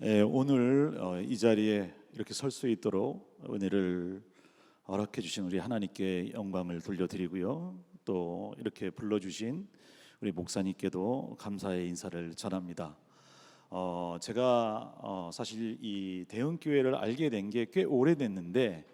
오늘 이 자리에 이렇게 설 수 있도록 은혜를 허락해 주신 우리 하나님께 영광을 돌려드리고요. 또 이렇게 불러주신 우리 목사님께도 감사의 인사를 전합니다. 제가 사실 이 대흥교회를 알게 된 게 꽤 오래됐는데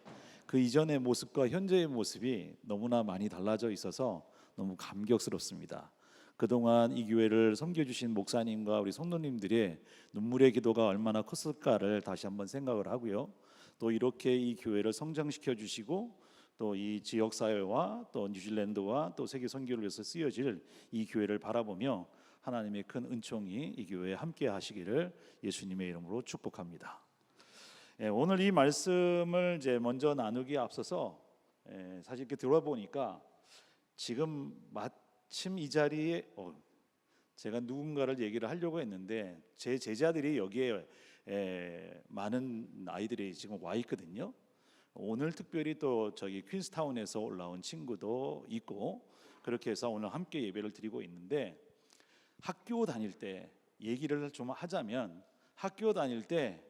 그 이전의 모습과 현재의 모습이 너무나 많이 달라져 있어서 너무 감격스럽습니다. 그동안 이 교회를 섬겨주신 목사님과 우리 성도님들의 눈물의 기도가 얼마나 컸을까를 다시 한번 생각을 하고요. 또 이렇게 이 교회를 성장시켜 주시고 또 이 지역사회와 또 뉴질랜드와 또 세계 선교를 위해서 쓰여질 이 교회를 바라보며 하나님의 큰 은총이 이 교회에 함께 하시기를 예수님의 이름으로 축복합니다. 오늘 이 말씀을 이제 먼저 나누기에 앞서서 사실 이렇게 들어보니까 지금 마침 이 자리에 제가 누군가를 얘기를 하려고 했는데 제 제자들이 여기에 많은 아이들이 지금 와 있거든요. 오늘 특별히 또 저기 퀸스타운에서 올라온 친구도 있고 그렇게 해서 오늘 함께 예배를 드리고 있는데, 학교 다닐 때 얘기를 좀 하자면 학교 다닐 때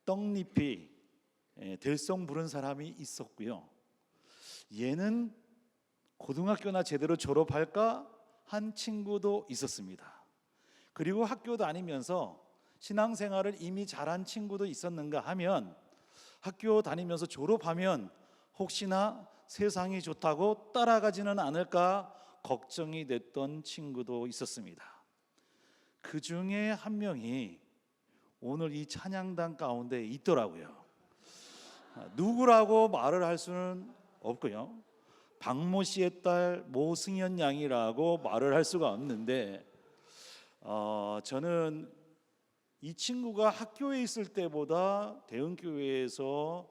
떡잎이 들송 부른 사람이 있었고요. 얘는 고등학교나 제대로 졸업할까 한 친구도 있었습니다. 그리고 학교 다니면서 신앙생활을 이미 잘한 친구도 있었는가 하면 학교 다니면서 졸업하면 혹시나 세상이 좋다고 따라가지는 않을까 걱정이 됐던 친구도 있었습니다. 그 중에 한 명이 오늘 이 찬양단 가운데 있더라고요. 누구라고 말을 할 수는 없고요. 박모 씨의 딸 모승현 양이라고 말을 할 수가 없는데 저는 이 친구가 학교에 있을 때보다 대흥교회에서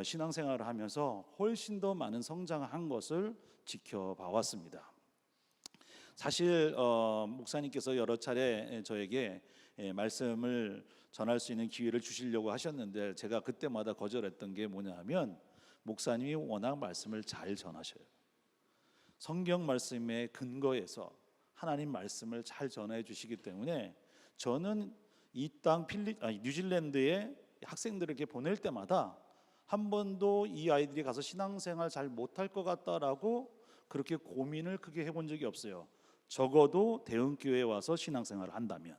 신앙생활을 하면서 훨씬 더 많은 성장한 것을 지켜봐 왔습니다. 사실 목사님께서 여러 차례 저에게 말씀을 전할 수 있는 기회를 주시려고 하셨는데 제가 그때마다 거절했던 게 뭐냐 하면 목사님이 워낙 말씀을 잘 전하셔요. 성경 말씀에 근거해서 하나님 말씀을 잘 전해 주시기 때문에 저는 이 땅 뉴질랜드에 학생들에게 보낼 때마다 한 번도 이 아이들이 가서 신앙생활 잘 못할 것 같다라고 그렇게 고민을 크게 해본 적이 없어요. 적어도 대흥교회에 와서 신앙생활을 한다면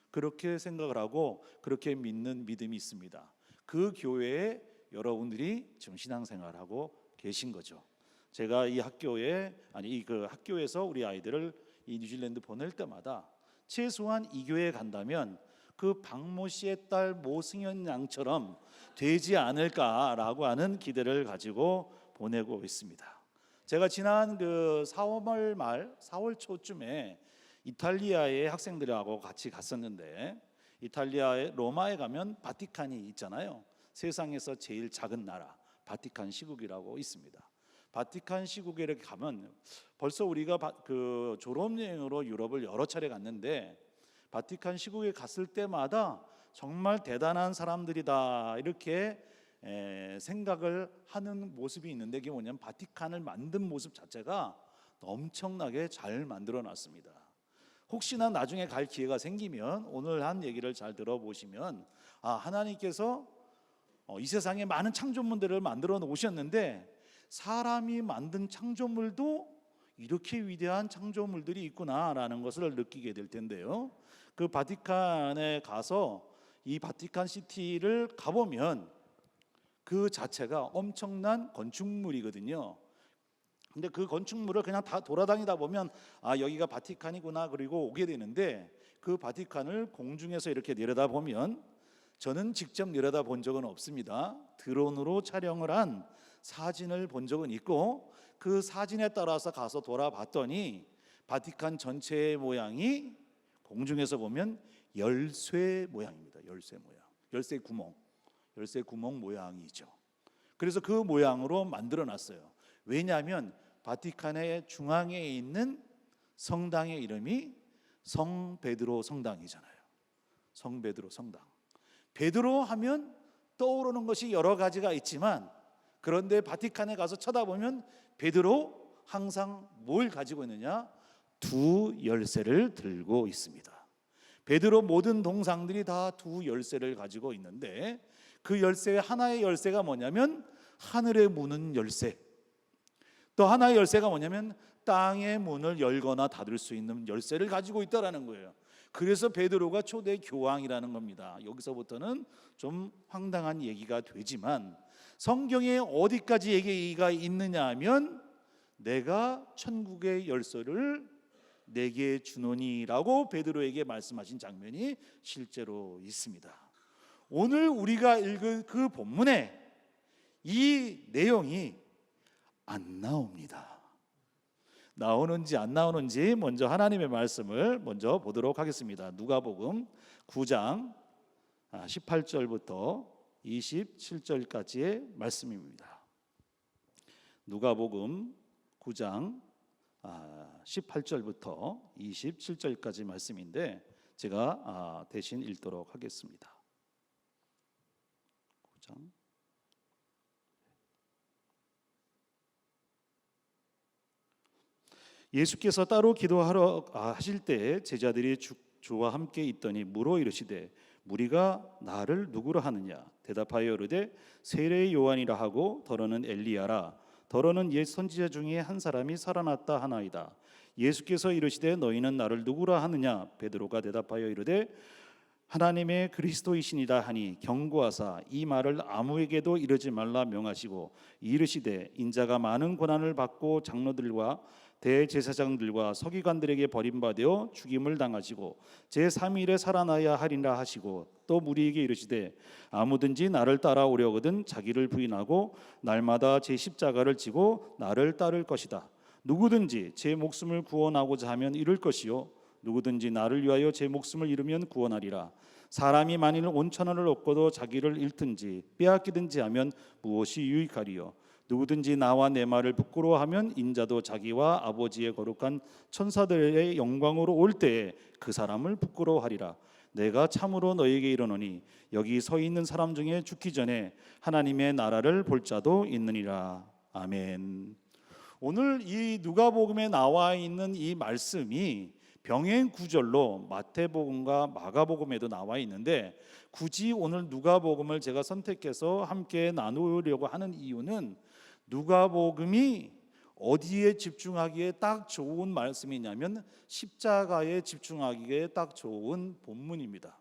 그렇게 생각을 하고 그렇게 믿는 믿음이 있습니다. 그 교회에 여러분들이 지금 신앙생활을 하고 계신 거죠. 제가 이 학교에서 우리 아이들을 이 뉴질랜드 보낼 때마다 최소한 이 교회에 간다면 그 박모 씨의 딸 모승현 양처럼 되지 않을까라고 하는 기대를 가지고 보내고 있습니다. 제가 지난 4월 초쯤에 이탈리아의 학생들하고 같이 갔었는데, 이탈리아의 로마에 가면 바티칸이 있잖아요. 세상에서 제일 작은 나라 바티칸 시국이라고 있습니다. 바티칸 시국에 이렇게 가면 벌써 우리가 졸업여행으로 유럽을 여러 차례 갔는데 바티칸 시국에 갔을 때마다 정말 대단한 사람들이다 이렇게 생각을 하는 모습이 있는데, 그게 뭐냐면 바티칸을 만든 모습 자체가 엄청나게 잘 만들어 놨습니다. 혹시나 나중에 갈 기회가 생기면 오늘 한 얘기를 잘 들어보시면 하나님께서 이 세상에 많은 창조물들을 만들어 놓으셨는데 사람이 만든 창조물도 이렇게 위대한 창조물들이 있구나라는 것을 느끼게 될 텐데요. 그 바티칸에 가서 이 바티칸 시티를 가보면 그 자체가 엄청난 건축물이거든요. 근데 그 건축물을 그냥 다 돌아다니다 보면 여기가 바티칸이구나 그리고 오게 되는데, 그 바티칸을 공중에서 이렇게 내려다보면 저는 직접 내려다본 적은 없습니다. 드론으로 촬영을 한 사진을 본 적은 있고 그 사진에 따라서 가서 돌아봤더니 바티칸 전체의 모양이 공중에서 보면 열쇠 모양입니다. 열쇠 모양, 열쇠 구멍 모양이죠. 그래서 그 모양으로 만들어 놨어요. 왜냐하면 바티칸의 중앙에 있는 성당의 이름이 성 베드로 성당이잖아요. 성 베드로 성당. 베드로 하면 떠오르는 것이 여러 가지가 있지만, 그런데 바티칸에 가서 쳐다보면 베드로 항상 뭘 가지고 있느냐? 두 열쇠를 들고 있습니다. 베드로 모든 동상들이 다 두 열쇠를 가지고 있는데 그 열쇠 하나의 열쇠가 뭐냐면 하늘의 문은 열쇠, 또 하나의 열쇠가 뭐냐면 땅의 문을 열거나 닫을 수 있는 열쇠를 가지고 있다라는 거예요. 그래서 베드로가 초대 교황이라는 겁니다. 여기서부터는 좀 황당한 얘기가 되지만 성경에 어디까지 얘기가 있느냐 하면 내가 천국의 열쇠를 내게 주노니라고 베드로에게 말씀하신 장면이 실제로 있습니다. 오늘 우리가 읽은 그 본문에 이 내용이 안 나옵니다. 나오는지 안 나오는지 먼저 하나님의 말씀을 먼저 보도록 하겠습니다. 누가복음 9장 18절부터 27절까지의 말씀입니다. 누가복음 9장 18절부터 27절까지 말씀인데 제가 대신 읽도록 하겠습니다. 9장 예수께서 따로 기도하러 하실 때 제자들이 주와 함께 있더니 물어 이르시되 무리가 나를 누구라 하느냐 대답하여 이르되 세례의 요한이라 하고 더러는 엘리야라 더러는 옛 선지자 중에 한 사람이 살아났다 하나이다. 예수께서 이르시되 너희는 나를 누구라 하느냐 베드로가 대답하여 이르되 하나님의 그리스도이시니라 하니 경고하사 이 말을 아무에게도 이르지 말라 명하시고 이르시되 인자가 많은 고난을 받고 장로들과 대제사장들과 서기관들에게 버림받아 죽임을 당하시고 제3일에 살아나야 하리라 하시고 또 무리에게 이르시되 아무든지 나를 따라오려거든 자기를 부인하고 날마다 제 십자가를 지고 나를 따를 것이다. 누구든지 제 목숨을 구원하고자 하면 잃을 것이요 누구든지 나를 위하여 제 목숨을 잃으면 구원하리라. 사람이 만일 온천하를 얻고도 자기를 잃든지 빼앗기든지 하면 무엇이 유익하리요 누구든지 나와 내 말을 부끄러워하면 인자도 자기와 아버지의 거룩한 천사들의 영광으로 올 때에 그 사람을 부끄러워하리라. 내가 참으로 너희에게 이르노니 여기 서 있는 사람 중에 죽기 전에 하나님의 나라를 볼 자도 있느니라. 아멘. 오늘 이 누가복음에 나와 있는 이 말씀이 병행 구절로 마태복음과 마가복음에도 나와 있는데 굳이 오늘 누가복음을 제가 선택해서 함께 나누려고 하는 이유는 누가복음이 어디에 집중하기에 딱 좋은 말씀이냐면 십자가에 집중하기에 딱 좋은 본문입니다.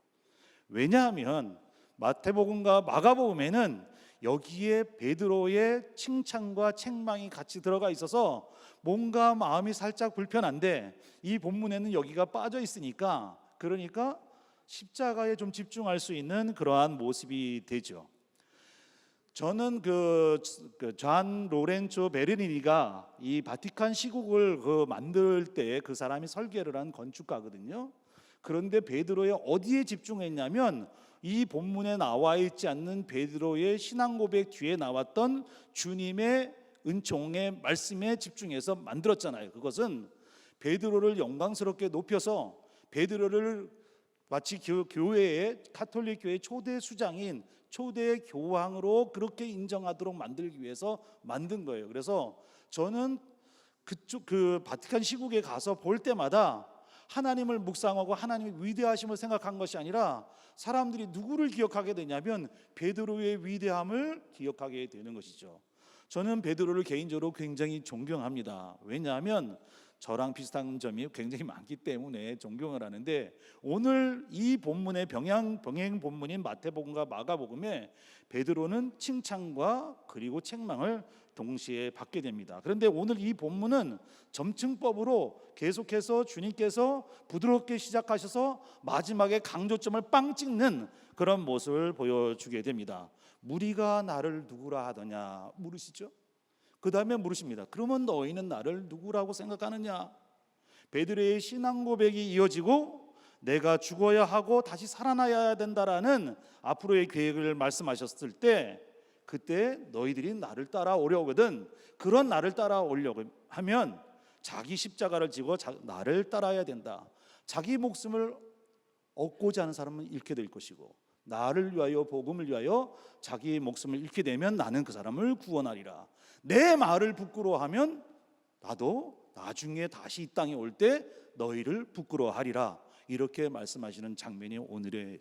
왜냐하면 마태복음과 마가복음에는 여기에 베드로의 칭찬과 책망이 같이 들어가 있어서 뭔가 마음이 살짝 불편한데 이 본문에는 여기가 빠져 있으니까 그러니까 십자가에 좀 집중할 수 있는 그러한 모습이 되죠. 저는 잔 로렌조 베르니니가 이 바티칸 시국을 만들 때 그 사람이 설계를 한 건축가거든요. 그런데 베드로에 어디에 집중했냐면 이 본문에 나와 있지 않는 베드로의 신앙 고백 뒤에 나왔던 주님의 은총의 말씀에 집중해서 만들었잖아요. 그것은 베드로를 영광스럽게 높여서 베드로를 마치 교회의 카톨릭 교회 초대 수장인 초대 교황으로 그렇게 인정하도록 만들기 위해서 만든 거예요. 그래서 저는 그쪽 바티칸 시국에 가서 볼 때마다 하나님을 묵상하고 하나님의 위대하심을 생각한 것이 아니라 사람들이 누구를 기억하게 되냐면 베드로의 위대함을 기억하게 되는 것이죠. 저는 베드로를 개인적으로 굉장히 존경합니다. 왜냐하면 저랑 비슷한 점이 굉장히 많기 때문에 존경을 하는데 오늘 이 본문의 병행 본문인 마태복음과 마가복음에 베드로는 칭찬과 그리고 책망을 동시에 받게 됩니다. 그런데 오늘 이 본문은 점층법으로 계속해서 주님께서 부드럽게 시작하셔서 마지막에 강조점을 빵 찍는 그런 모습을 보여주게 됩니다. 무리가 나를 누구라 하더냐 물으시죠. 그 다음에 물으십니다. 그러면 너희는 나를 누구라고 생각하느냐? 베드로의 신앙 고백이 이어지고 내가 죽어야 하고 다시 살아나야 된다라는 앞으로의 계획을 말씀하셨을 때 그때 너희들이 나를 따라오려거든. 그런 나를 따라오려고 하면 자기 십자가를 지고 나를 따라야 된다. 자기 목숨을 얻고자 하는 사람은 잃게 될 것이고 나를 위하여 복음을 위하여 자기의 목숨을 잃게 되면 나는 그 사람을 구원하리라. 내 말을 부끄러워하면 나도 나중에 다시 이 땅에 올 때 너희를 부끄러워하리라. 이렇게 말씀하시는 장면이 오늘의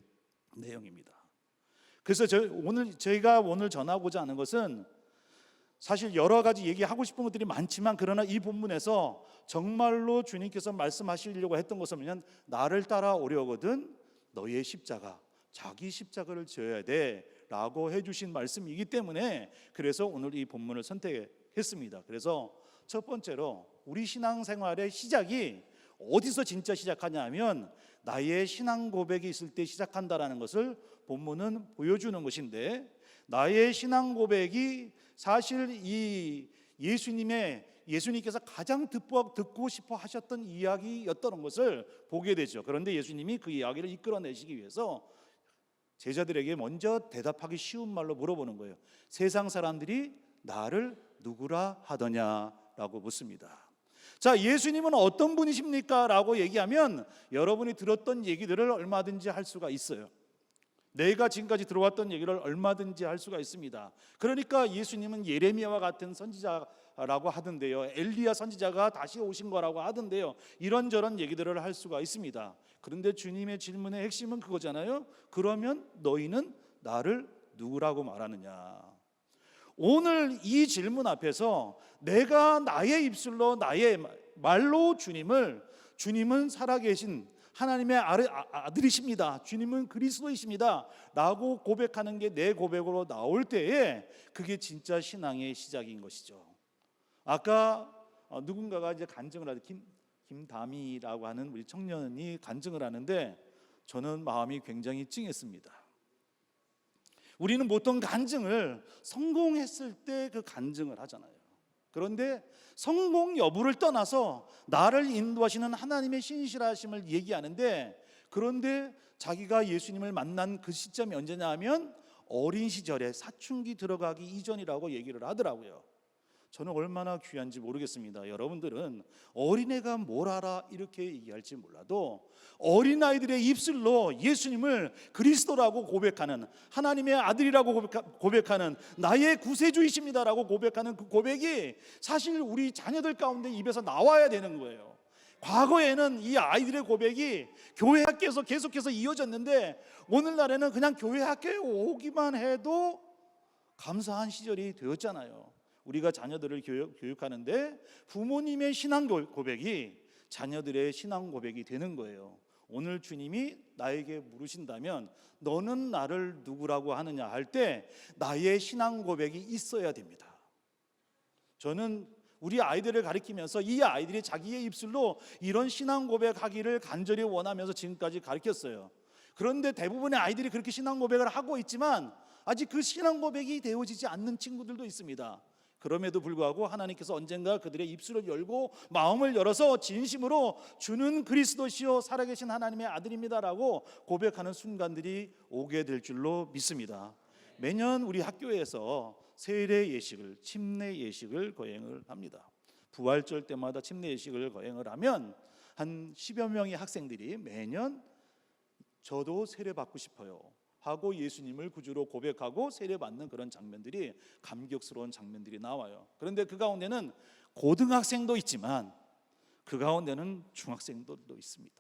내용입니다. 그래서 저희가 오늘 전하고자 하는 것은 사실 여러 가지 얘기하고 싶은 것들이 많지만, 그러나 이 본문에서 정말로 주님께서 말씀하시려고 했던 것은 뭐냐면, 나를 따라오려거든 너의 십자가, 자기 십자가를 져야 돼 라고 해주신 말씀이기 때문에, 그래서 오늘 이 본문을 선택했습니다. 그래서 첫 번째로 우리 신앙생활의 시작이 어디서 진짜 시작하냐 하면, 나의 신앙 고백이 있을 때 시작한다라는 것을 본문은 보여주는 것인데, 나의 신앙 고백이 사실 이 예수님께서 가장 듣고 싶어 하셨던 이야기였던 것을 보게 되죠. 그런데 예수님이 그 이야기를 이끌어내시기 위해서 제자들에게 먼저 대답하기 쉬운 말로 물어보는 거예요. 세상 사람들이 나를 누구라 하더냐라고 묻습니다. 자, 예수님은 어떤 분이십니까? 라고 얘기하면 여러분이 들었던 얘기들을 얼마든지 할 수가 있어요. 내가 지금까지 들어왔던 얘기를 얼마든지 할 수가 있습니다. 그러니까 예수님은 예레미야와 같은 선지자라고 하던데요, 엘리야 선지자가 다시 오신 거라고 하던데요, 이런저런 얘기들을 할 수가 있습니다. 그런데 주님의 질문의 핵심은 그거잖아요. 그러면 너희는 나를 누구라고 말하느냐? 오늘 이 질문 앞에서 내가 나의 입술로, 나의 말로 주님은 살아계신 하나님의 아들이십니다, 주님은 그리스도이십니다 라고 고백하는 게 내 고백으로 나올 때에 그게 진짜 신앙의 시작인 것이죠. 아까 누군가가 이제 간증을 하죠. 김다미라고 하는 우리 청년이 간증을 하는데 저는 마음이 굉장히 찡했습니다. 우리는 보통 간증을 성공했을 때 그 간증을 하잖아요. 그런데 성공 여부를 떠나서 나를 인도하시는 하나님의 신실하심을 얘기하는데, 그런데 자기가 예수님을 만난 그 시점이 언제냐 하면 어린 시절에 사춘기 들어가기 이전이라고 얘기를 하더라고요. 저는 얼마나 귀한지 모르겠습니다. 여러분들은 어린애가 뭘 알아 이렇게 얘기할지 몰라도 어린아이들의 입술로 예수님을 그리스도라고 고백하는, 하나님의 아들이라고 고백하는, 나의 구세주이십니다라고 고백하는 그 고백이 사실 우리 자녀들 가운데 입에서 나와야 되는 거예요. 과거에는 이 아이들의 고백이 교회 학교에서 계속해서 이어졌는데, 오늘날에는 그냥 교회 학교에 오기만 해도 감사한 시절이 되었잖아요. 우리가 자녀들을 교육하는데 부모님의 신앙 고백이 자녀들의 신앙 고백이 되는 거예요. 오늘 주님이 나에게 물으신다면 너는 나를 누구라고 하느냐 할 때 나의 신앙 고백이 있어야 됩니다. 저는 우리 아이들을 가르치면서 이 아이들이 자기의 입술로 이런 신앙 고백하기를 간절히 원하면서 지금까지 가르쳤어요. 그런데 대부분의 아이들이 그렇게 신앙 고백을 하고 있지만 아직 그 신앙 고백이 되어지지 않는 친구들도 있습니다. 그럼에도 불구하고 하나님께서 언젠가 그들의 입술을 열고 마음을 열어서 진심으로 주는 그리스도시요 살아계신 하나님의 아들입니다라고 고백하는 순간들이 오게 될 줄로 믿습니다. 매년 우리 학교에서 세례 예식을, 침례 예식을 거행을 합니다. 부활절 때마다 침례 예식을 거행을 하면 한 10여 명의 학생들이 매년 저도 세례 받고 싶어요 하고 예수님을 구주로 고백하고 세례받는 그런 장면들이, 감격스러운 장면들이 나와요. 그런데 그 가운데는 고등학생도 있지만 그 가운데는 중학생들도 있습니다.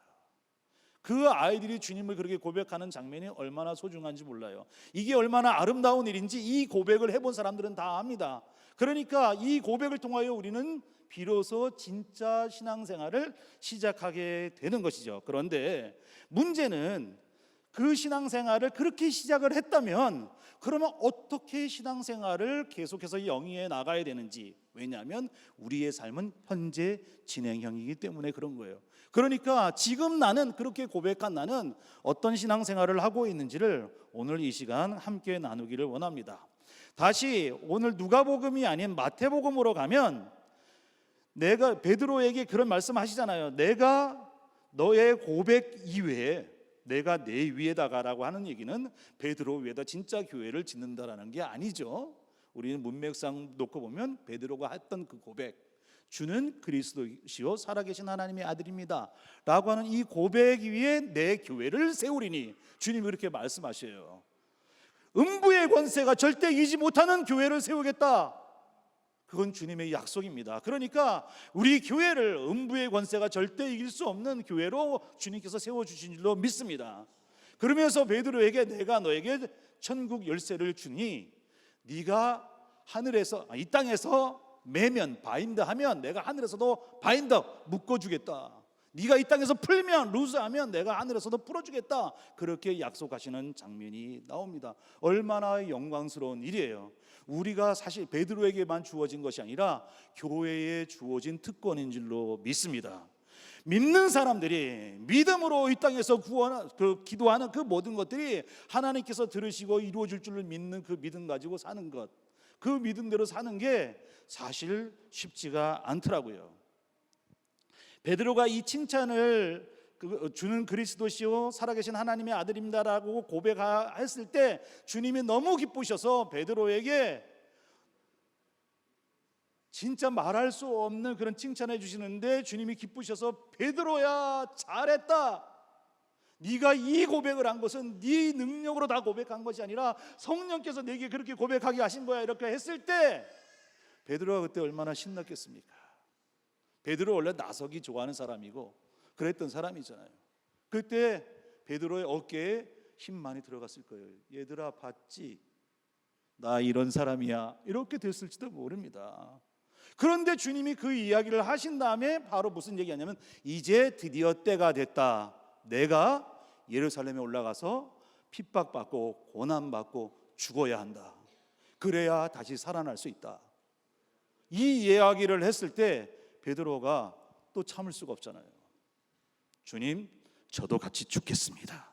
그 아이들이 주님을 그렇게 고백하는 장면이 얼마나 소중한지 몰라요. 이게 얼마나 아름다운 일인지 이 고백을 해본 사람들은 다 압니다. 그러니까 이 고백을 통하여 우리는 비로소 진짜 신앙생활을 시작하게 되는 것이죠. 그런데 문제는 그 신앙생활을 그렇게 시작을 했다면 그러면 어떻게 신앙생활을 계속해서 영위해 나가야 되는지, 왜냐하면 우리의 삶은 현재 진행형이기 때문에 그런 거예요. 그러니까 지금 나는, 그렇게 고백한 나는 어떤 신앙생활을 하고 있는지를 오늘 이 시간 함께 나누기를 원합니다. 다시 오늘 누가복음이 아닌 마태복음으로 가면 내가 베드로에게 그런 말씀하시잖아요. 내가 너의 고백 이외에 내가 내 위에다가라고 하는 얘기는 베드로 위에다 진짜 교회를 짓는다라는 게 아니죠. 우리는 문맥상 놓고 보면 베드로가 했던 그 고백, 주는 그리스도시요 살아계신 하나님의 아들입니다 라고 하는 이 고백 위에 내 교회를 세우리니, 주님이 그렇게 말씀하셔요. 음부의 권세가 절대 이기지 못하는 교회를 세우겠다, 그건 주님의 약속입니다. 그러니까 우리 교회를 음부의 권세가 절대 이길 수 없는 교회로 주님께서 세워주신 줄로 믿습니다. 그러면서 베드로에게 내가 너에게 천국 열쇠를 주니 네가 하늘에서 이 땅에서 매면 바인드 하면 내가 하늘에서도 바인드 묶어주겠다. 네가 이 땅에서 풀면 루즈하면 내가 하늘에서도 풀어주겠다. 그렇게 약속하시는 장면이 나옵니다. 얼마나 영광스러운 일이에요. 우리가 사실 베드로에게만 주어진 것이 아니라 교회에 주어진 특권인 줄로 믿습니다. 믿는 사람들이 믿음으로 이 땅에서 기도하는 그 모든 것들이 하나님께서 들으시고 이루어질 줄을 믿는 그 믿음 가지고 사는 것, 그 믿음대로 사는 게 사실 쉽지가 않더라고요. 베드로가 이 칭찬을 주는 그리스도시요 살아계신 하나님의 아들입니다라고 고백했을 때 주님이 너무 기쁘셔서 베드로에게 진짜 말할 수 없는 그런 칭찬해 주시는데, 주님이 기쁘셔서 베드로야 잘했다. 네가 이 고백을 한 것은 네 능력으로 다 고백한 것이 아니라 성령께서 네게 그렇게 고백하게 하신 거야. 이렇게 했을 때 베드로가 그때 얼마나 신났겠습니까? 베드로 원래 나서기 좋아하는 사람이고 그랬던 사람이잖아요. 그때 베드로의 어깨에 힘 많이 들어갔을 거예요. 얘들아 봤지? 나 이런 사람이야. 이렇게 됐을지도 모릅니다. 그런데 주님이 그 이야기를 하신 다음에 바로 무슨 얘기하냐면 이제 드디어 때가 됐다. 내가 예루살렘에 올라가서 핍박받고 고난받고 죽어야 한다. 그래야 다시 살아날 수 있다. 이 이야기를 했을 때 베드로가 또 참을 수가 없잖아요. 주님, 저도 같이 죽겠습니다.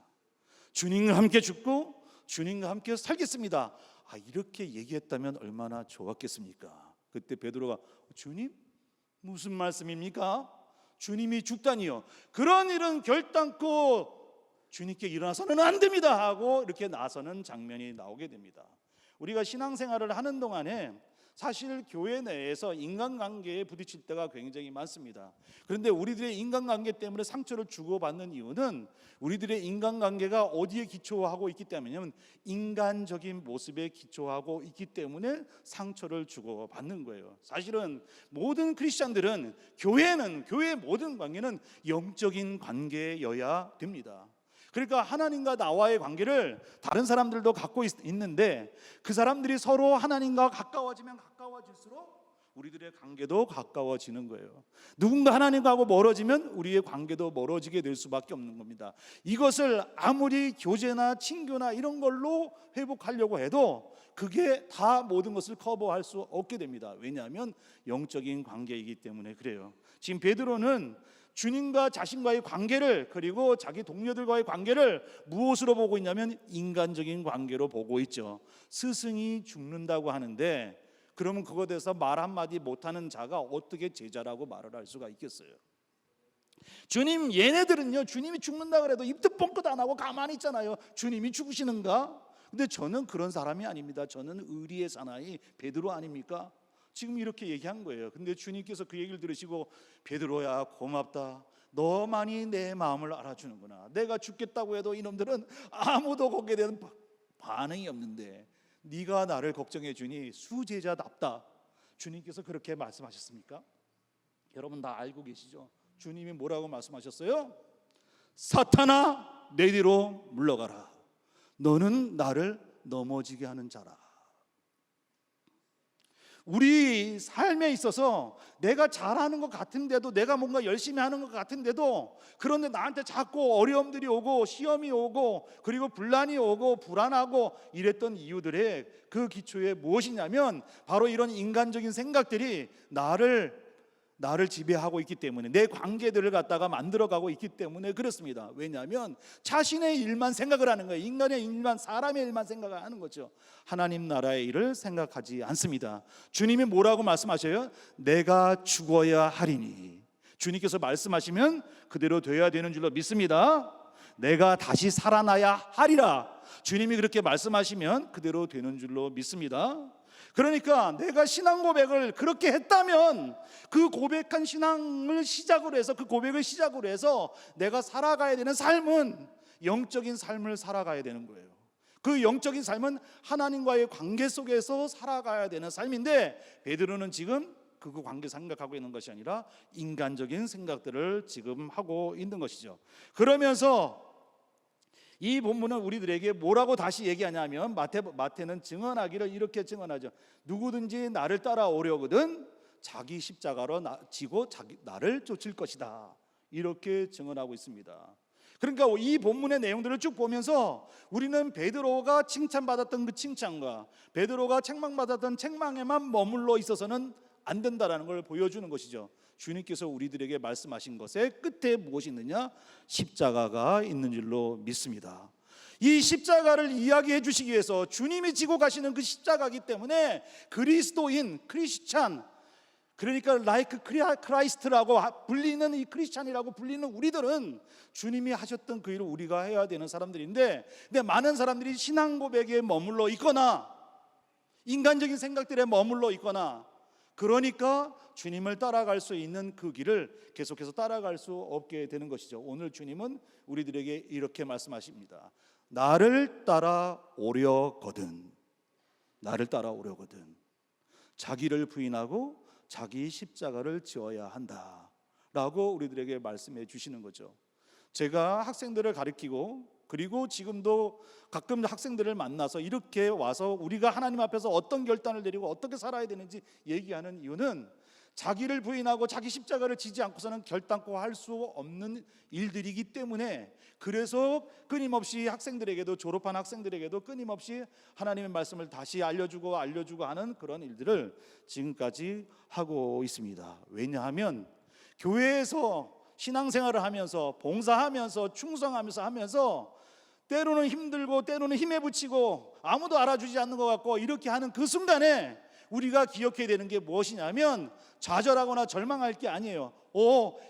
주님과 함께 죽고 주님과 함께 살겠습니다. 이렇게 얘기했다면 얼마나 좋았겠습니까? 그때 베드로가 주님? 무슨 말씀입니까? 주님이 죽다니요. 그런 일은 결단코 주님께 일어나서는 안 됩니다 하고 이렇게 나서는 장면이 나오게 됩니다. 우리가 신앙생활을 하는 동안에 사실 교회 내에서 인간관계에 부딪힐 때가 굉장히 많습니다. 그런데 우리들의 인간관계 때문에 상처를 주고받는 이유는 우리들의 인간관계가 어디에 기초하고 있기 때문이냐면 인간적인 모습에 기초하고 있기 때문에 상처를 주고받는 거예요. 사실은 모든 크리스찬들은 교회의 모든 관계는 영적인 관계여야 됩니다. 그러니까 하나님과 나와의 관계를 다른 사람들도 갖고 있는데 그 사람들이 서로 하나님과 가까워지면 가까워질수록 우리들의 관계도 가까워지는 거예요. 누군가 하나님과하고 멀어지면 우리의 관계도 멀어지게 될 수밖에 없는 겁니다. 이것을 아무리 교제나 친교나 이런 걸로 회복하려고 해도 그게 다 모든 것을 커버할 수 없게 됩니다. 왜냐하면 영적인 관계이기 때문에 그래요. 지금 베드로는 주님과 자신과의 관계를, 그리고 자기 동료들과의 관계를 무엇으로 보고 있냐면 인간적인 관계로 보고 있죠. 스승이 죽는다고 하는데 그러면 그거에 대해서 말 한마디 못하는 자가 어떻게 제자라고 말을 할 수가 있겠어요? 주님, 얘네들은요 주님이 죽는다 그래도 입도 뻥끗 안 하고 가만히 있잖아요. 주님이 죽으시는가? 근데 저는 그런 사람이 아닙니다. 저는 의리의 사나이 베드로 아닙니까? 지금 이렇게 얘기한 거예요. 근데 주님께서 그 얘기를 들으시고 베드로야 고맙다. 너만이 내 마음을 알아주는구나. 내가 죽겠다고 해도 이놈들은 아무도 거기에 대한 반응이 없는데 네가 나를 걱정해 주니 수제자답다. 주님께서 그렇게 말씀하셨습니까? 여러분 다 알고 계시죠? 주님이 뭐라고 말씀하셨어요? 사탄아 내 뒤로 물러가라. 너는 나를 넘어지게 하는 자라. 우리 삶에 있어서 내가 잘하는 것 같은데도, 내가 뭔가 열심히 하는 것 같은데도, 그런데 나한테 자꾸 어려움들이 오고 시험이 오고 그리고 분란이 오고 불안하고 이랬던 이유들의 그 기초에 무엇이냐면 바로 이런 인간적인 생각들이 나를 지배하고 있기 때문에, 내 관계들을 갖다가 만들어가고 있기 때문에 그렇습니다. 왜냐하면 자신의 일만 생각을 하는 거예요. 인간의 일만, 사람의 일만 생각을 하는 거죠. 하나님 나라의 일을 생각하지 않습니다. 주님이 뭐라고 말씀하셔요? 내가 죽어야 하리니. 주님께서 말씀하시면 그대로 되어야 되는 줄로 믿습니다. 내가 다시 살아나야 하리라. 주님이 그렇게 말씀하시면 그대로 되는 줄로 믿습니다. 그러니까 내가 신앙 고백을 그렇게 했다면 그 고백한 신앙을 시작으로 해서, 그 고백을 시작으로 해서 내가 살아가야 되는 삶은 영적인 삶을 살아가야 되는 거예요. 그 영적인 삶은 하나님과의 관계 속에서 살아가야 되는 삶인데, 베드로는 지금 그 관계 생각하고 있는 것이 아니라 인간적인 생각들을 지금 하고 있는 것이죠. 그러면서 이 본문은 우리들에게 뭐라고 다시 얘기하냐면, 마태는 증언하기를 이렇게 증언하죠. 누구든지 나를 따라오려거든 자기 십자가로 지고 나를 쫓을 것이다, 이렇게 증언하고 있습니다. 그러니까 이 본문의 내용들을 쭉 보면서 우리는 베드로가 칭찬받았던 그 칭찬과 베드로가 책망받았던 책망에만 머물러 있어서는 안 된다라는 걸 보여주는 것이죠. 주님께서 우리들에게 말씀하신 것의 끝에 무엇이 있느냐? 십자가가 있는 줄로 믿습니다. 이 십자가를 이야기해 주시기 위해서 주님이 지고 가시는 그 십자가이기 때문에 그리스도인, 크리스찬, 그러니까 like 크라이스트라고 불리는, 이 크리스찬이라고 불리는 우리들은 주님이 하셨던 그 일을 우리가 해야 되는 사람들인데, 근데 많은 사람들이 신앙 고백에 머물러 있거나 인간적인 생각들에 머물러 있거나, 그러니까 주님을 따라갈 수 있는 그 길을 계속해서 따라갈 수 없게 되는 것이죠. 오늘 주님은 우리들에게 이렇게 말씀하십니다. 나를 따라오려거든, 나를 따라오려거든 자기를 부인하고 자기 십자가를 지어야 한다 라고 우리들에게 말씀해 주시는 거죠. 제가 학생들을 가르치고, 그리고 지금도 가끔 학생들을 만나서 이렇게 와서 우리가 하나님 앞에서 어떤 결단을 내리고 어떻게 살아야 되는지 얘기하는 이유는, 자기를 부인하고 자기 십자가를 지지 않고서는 결단코 할 수 없는 일들이기 때문에, 그래서 끊임없이 학생들에게도, 졸업한 학생들에게도 끊임없이 하나님의 말씀을 다시 알려주고 하는 그런 일들을 지금까지 하고 있습니다. 왜냐하면 교회에서 신앙생활을 하면서 봉사하면서 충성하면서 때로는 힘들고 때로는 힘에 부치고 아무도 알아주지 않는 것 같고 이렇게 하는 그 순간에 우리가 기억해야 되는 게 무엇이냐면, 좌절하거나 절망할 게 아니에요.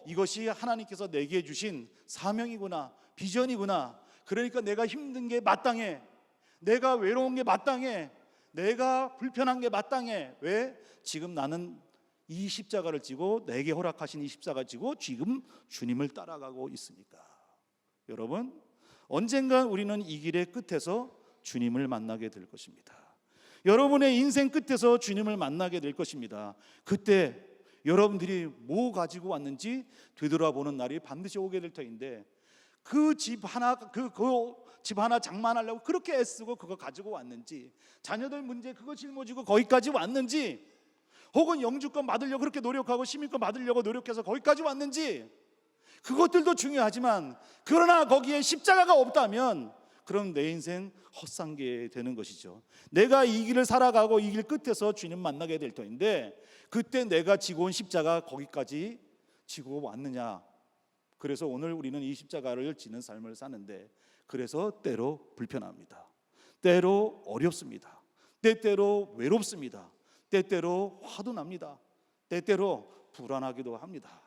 이것이 하나님께서 내게 주신 사명이구나, 비전이구나. 그러니까 내가 힘든 게 마땅해, 내가 외로운 게 마땅해, 내가 불편한 게 마땅해. 왜? 지금 나는 이 십자가를 지고, 내게 허락하신 이 십자가를 지고 지금 주님을 따라가고 있으니까. 여러분, 언젠가 우리는 이 길의 끝에서 주님을 만나게 될 것입니다. 여러분의 인생 끝에서 주님을 만나게 될 것입니다. 그때 여러분들이 뭐 가지고 왔는지 되돌아보는 날이 반드시 오게 될 터인데, 그 집 하나 장만하려고 그렇게 애쓰고 그거 가지고 왔는지, 자녀들 문제 그거 짊어지고 거기까지 왔는지, 혹은 영주권 받으려고 그렇게 노력하고 시민권 받으려고 노력해서 거기까지 왔는지, 그것들도 중요하지만, 그러나 거기에 십자가가 없다면 그럼 내 인생 헛산게 되는 것이죠. 내가 이 길을 살아가고 이 길 끝에서 주님 만나게 될 터인데, 그때 내가 지고 온 십자가 거기까지 지고 왔느냐. 그래서 오늘 우리는 이 십자가를 지는 삶을 사는데, 그래서 때로 불편합니다, 때로 어렵습니다, 때때로 외롭습니다, 때때로 화도 납니다, 때때로 불안하기도 합니다.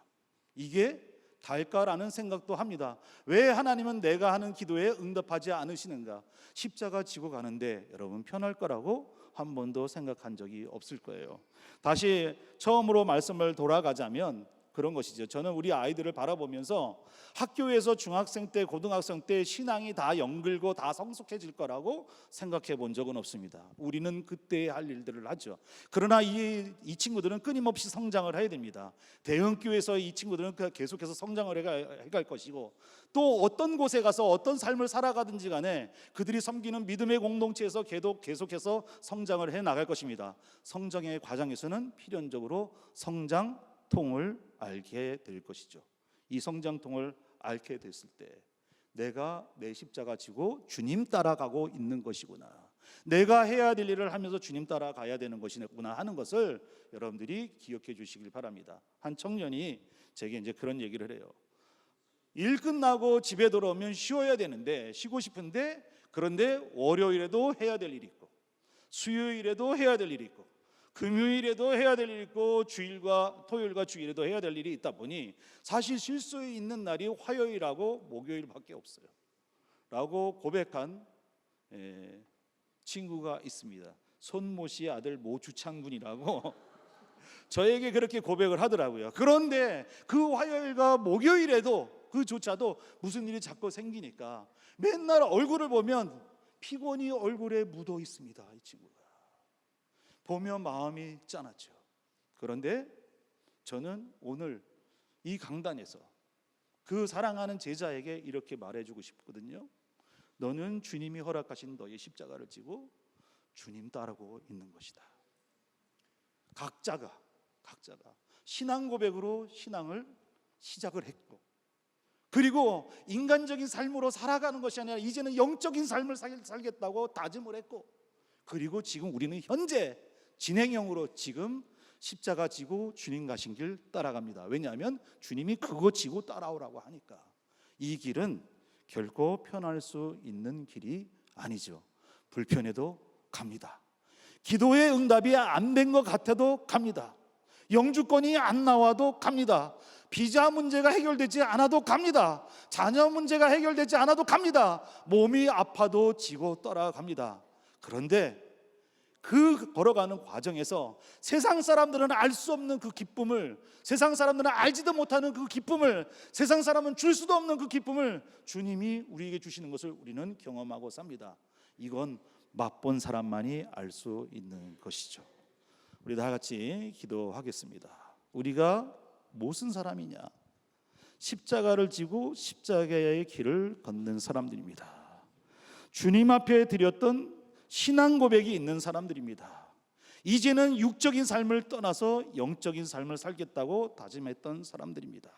이게 달까라는 생각도 합니다. 왜 하나님은 내가 하는 기도에 응답하지 않으시는가? 십자가 지고 가는데 여러분 편할 거라고 한 번도 생각한 적이 없을 거예요. 다시 처음으로 말씀을 돌아가자면 그런 것이죠. 저는 우리 아이들을 바라보면서 학교에서 중학생 때, 고등학생 때 신앙이 다 영글고 다 성숙해질 거라고 생각해 본 적은 없습니다. 우리는 그때 할 일들을 하죠. 그러나 이 친구들은 끊임없이 성장을 해야 됩니다. 대형교회에서 이 친구들은 계속해서 성장을 해갈 것이고, 또 어떤 곳에 가서 어떤 삶을 살아가든지 간에 그들이 섬기는 믿음의 공동체에서 계속해서 성장을 해 나갈 것입니다. 성장의 과정에서는 필연적으로 성장통을 알게 될 것이죠. 이 성장통을 알게 됐을 때 내가 내 십자가 지고 주님 따라가고 있는 것이구나, 내가 해야 될 일을 하면서 주님 따라가야 되는 것이구나 하는 것을 여러분들이 기억해 주시길 바랍니다. 한 청년이 제게 이제 그런 얘기를 해요. 일 끝나고 집에 돌아오면 쉬어야 되는데, 쉬고 싶은데, 그런데 월요일에도 해야 될 일이 있고, 수요일에도 해야 될 일이 있고, 금요일에도 해야 될 일이 있고, 토요일과 주일에도 해야 될 일이 있다 보니 사실 쉴 수 있는 날이 화요일하고 목요일밖에 없어요 라고 고백한 친구가 있습니다. 손모 씨의 아들 모주창 군이라고 저에게 그렇게 고백을 하더라고요. 그런데 그 화요일과 목요일에도 그조차도 무슨 일이 자꾸 생기니까 맨날 얼굴을 보면 피곤이 얼굴에 묻어 있습니다. 이 친구가 보면 마음이 짠하죠. 그런데 저는 오늘 이 강단에서 그 사랑하는 제자에게 이렇게 말해주고 싶거든요. 너는 주님이 허락하신 너의 십자가를 지고 주님 따르고 있는 것이다. 각자가 신앙 고백으로 신앙을 시작을 했고, 그리고 인간적인 삶으로 살아가는 것이 아니라 이제는 영적인 삶을 살겠다고 다짐을 했고, 그리고 지금 우리는 현재 진행형으로 지금 십자가 지고 주님 가신 길 따라갑니다. 왜냐하면 주님이 그거 지고 따라오라고 하니까. 이 길은 결코 편할 수 있는 길이 아니죠. 불편해도 갑니다. 기도의 응답이 안 된 것 같아도 갑니다. 영주권이 안 나와도 갑니다. 비자 문제가 해결되지 않아도 갑니다. 자녀 문제가 해결되지 않아도 갑니다. 몸이 아파도 지고 따라갑니다. 그런데 그 걸어가는 과정에서 세상 사람들은 알 수 없는 그 기쁨을, 세상 사람들은 알지도 못하는 그 기쁨을, 세상 사람은 줄 수도 없는 그 기쁨을 주님이 우리에게 주시는 것을 우리는 경험하고 삽니다. 이건 맛본 사람만이 알 수 있는 것이죠. 우리 다 같이 기도하겠습니다. 우리가 무슨 사람이냐? 십자가를 지고 십자가의 길을 걷는 사람들입니다. 주님 앞에 드렸던 신앙 고백이 있는 사람들입니다. 이제는 육적인 삶을 떠나서 영적인 삶을 살겠다고 다짐했던 사람들입니다.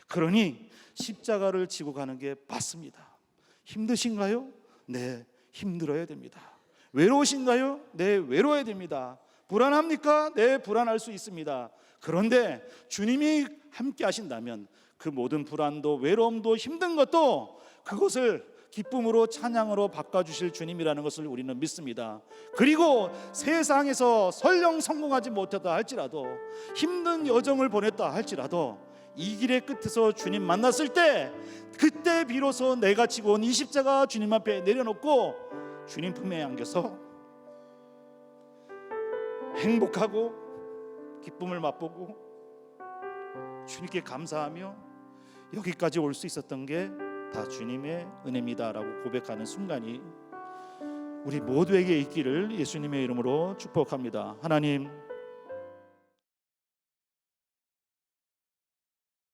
그러니 십자가를 지고 가는 게 맞습니다. 힘드신가요? 네, 힘들어야 됩니다. 외로우신가요? 네, 외로워야 됩니다. 불안합니까? 네, 불안할 수 있습니다. 그런데 주님이 함께 하신다면 그 모든 불안도 외로움도 힘든 것도 그것을 기쁨으로 찬양으로 바꿔주실 주님이라는 것을 우리는 믿습니다. 그리고 세상에서 설령 성공하지 못했다 할지라도, 힘든 여정을 보냈다 할지라도 이 길의 끝에서 주님 만났을 때, 그때 비로소 내가 지고 온 이 십자가 주님 앞에 내려놓고 주님 품에 안겨서 행복하고 기쁨을 맛보고 주님께 감사하며 여기까지 올 수 있었던 게 다 주님의 은혜입니다라고 고백하는 순간이 우리 모두에게 있기를 예수님의 이름으로 축복합니다. 하나님,